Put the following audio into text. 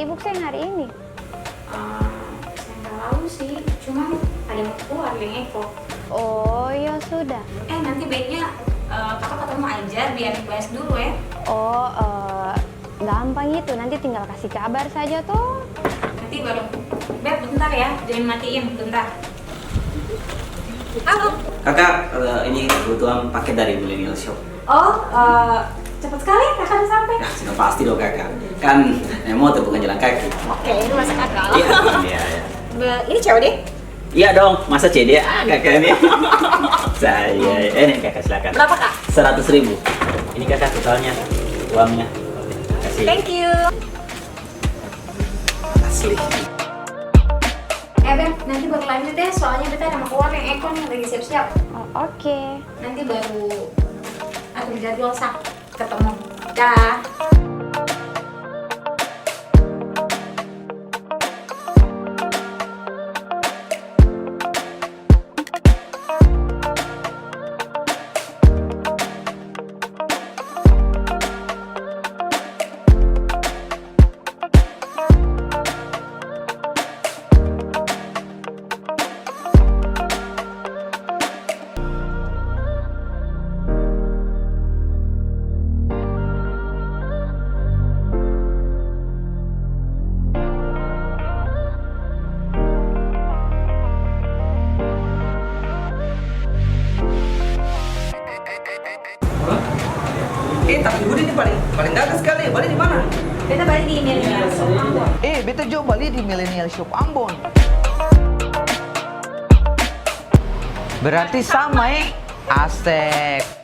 sibuk sayang hari ini? Saya nggak tahu sih, cuma ada mau keluar yang Eko. Oh ya sudah. Nanti baiknya kakak ketemu aja biar dibahas dulu ya. Oh, gampang itu. Nanti tinggal kasih kabar saja tuh. Nanti baru. Beb, bentar ya, jangan matiin, bentar. Halo. Kakak, ini kebutuhan paket dari Millennial Shop. Oh, cepat sekali kakak udah sampai. Ya, sudah pasti dong kakak. Kan motor bukan jalan kaki. Oke, ini masuk akal. Iya. Ini cewek deh. Iya dong, masa CD kakak ini. Saya, ini kakak silakan. Berapa kak? 100.000. Ini kakak totalnya, uangnya. Kasih. Thank you. Asli. Beb, nanti baru lanjut ya, soalnya beta ada mau keluar yang Eko nih lagi siap-siap. Oh, oke. Nanti baru atur jadwal sak ketemu. Dah. Tapi Budi ini paling gagah sekali. Bali di mana? Beta balik di Millennial Shop Ambon. Beta juga Bali di Millennial Shop Ambon. Berarti sama Asik.